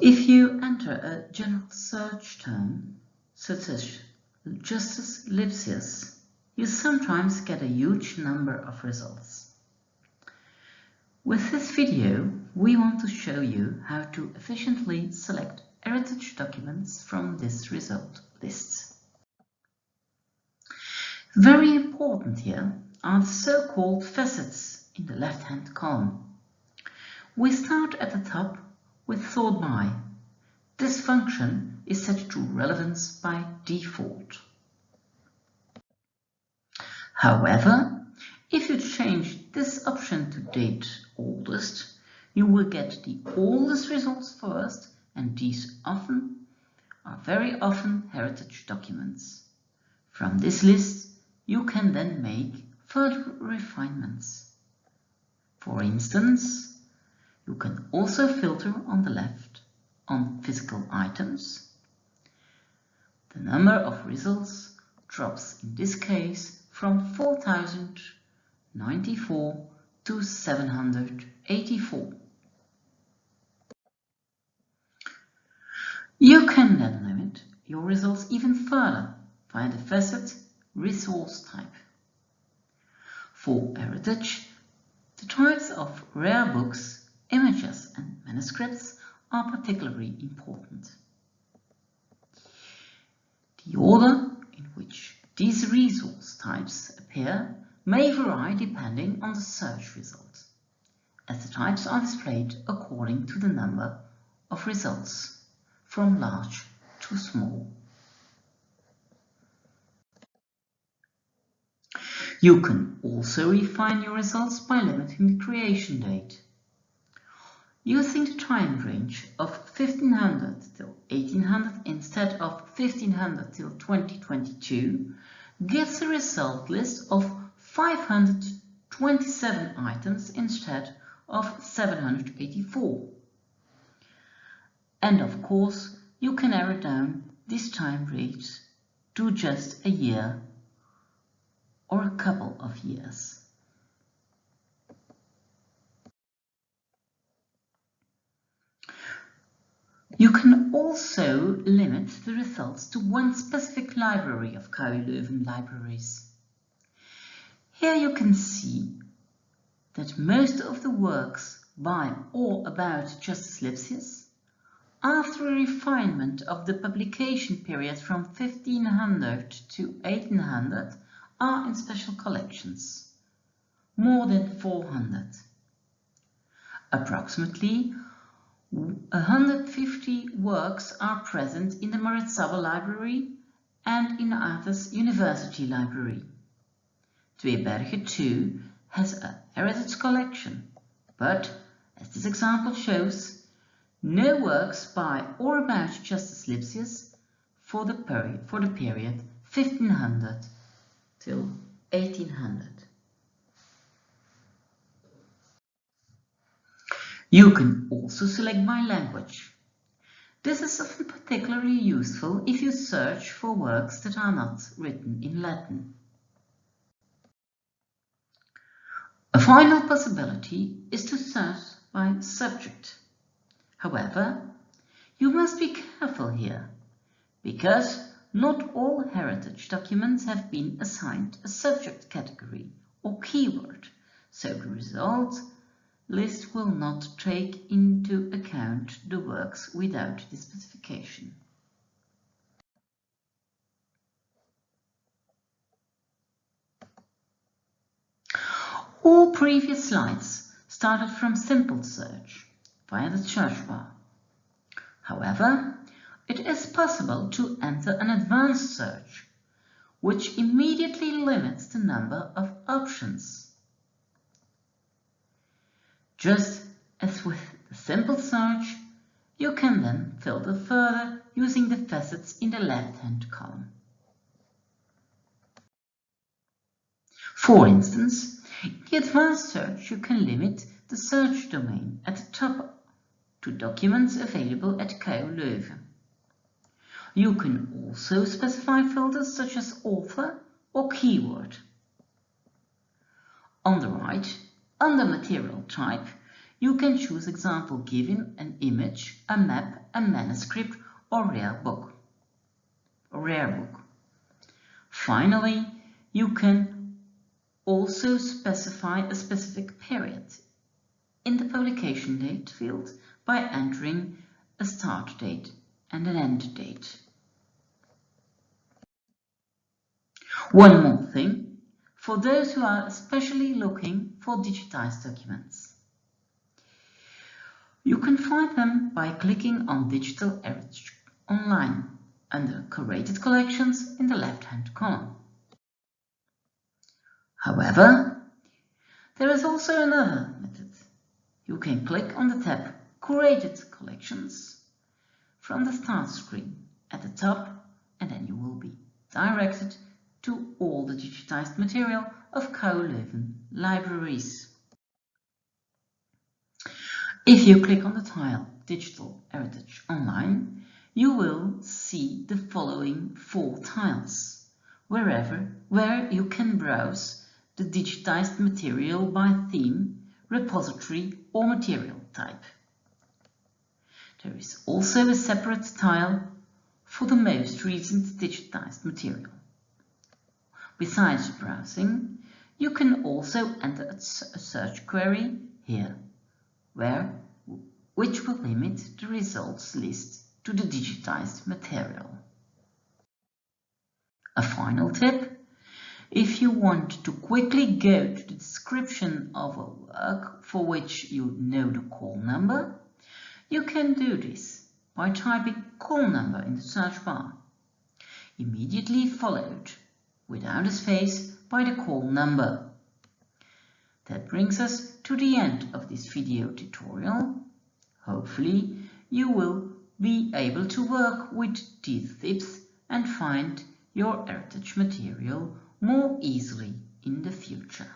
If you enter a general search term, such as Justus Lipsius, you sometimes get a huge number of results. With this video, we want to show you how to efficiently select heritage documents from this result list. Very important here are the so-called facets in the left-hand column. We start at the top with sort by. This function is set to relevance by default. However, if you change this option to date oldest, you will get the oldest results first, and these are very often heritage documents. From this list, you can then make further refinements. For instance, you can also filter on the left on physical items. The number of results drops in this case from 4094 to 784. You can then limit your results even further via the facet resource type. For heritage, the types of rare books, images and manuscripts are particularly important. The order in which these resource types appear may vary depending on the search result, as the types are displayed according to the number of results, from large to small. You can also refine your results by limiting the creation date. Using the time range of 1500 till 1800 instead of 1500 till 2022 gives a result list of 527 items instead of 784. And of course, you can narrow down this time range to just a year or a couple of years. You can also limit the results to one specific library of KU Leuven Libraries. Here you can see that most of the works by or about Justus Lipsius, after a refinement of the publication period from 1500 to 1800, are in special collections, more than 400. Approximately 150 works are present in the Maritz-Zabel Library and in Aarhus University Library. Tweebergen too has a heritage collection, but as this example shows, no works by or about Justus Lipsius for the period 1500 till 1800. You can also select by language. This is often particularly useful if you search for works that are not written in Latin. A final possibility is to search by subject. However, you must be careful here, because not all heritage documents have been assigned a subject category or keyword, so the result list will not take into account the works without this specification. All previous slides started from simple search via the search bar. However, it is possible to enter an advanced search, which immediately limits the number of options. Just as with the simple search, you can then filter further using the facets in the left-hand column. For instance, in the advanced search, you can limit the search domain at the top to documents available at KU Leuven. You can also specify filters such as author or keyword. On the right, under material type, You can choose example given an image, a map, a manuscript, or rare book. Finally, you can also specify a specific period in the publication date field by entering a start date and an end date. One more thing, for those who are especially looking for digitized documents. You can find them by clicking on Digital Heritage Online under Curated Collections in the left-hand column. However, there is also another method. You can click on the tab Curated Collections from the Start screen at the top, and then you will be directed to all the digitized material of KU Leuven Libraries. If you click on the tile Digital Heritage Online, you will see the following 4 tiles, where you can browse the digitized material by theme, repository or material type. There is also a separate tile for the most recent digitized material. Besides browsing, you can also enter a search query here, which will limit the results list to the digitized material. A final tip: if you want to quickly go to the description of a work for which you know the call number, you can do this by typing call number in the search bar, immediately followed, without a space, by the call number. That brings us to the end of this video tutorial. Hopefully, you will be able to work with these tips and find your heritage material more easily in the future.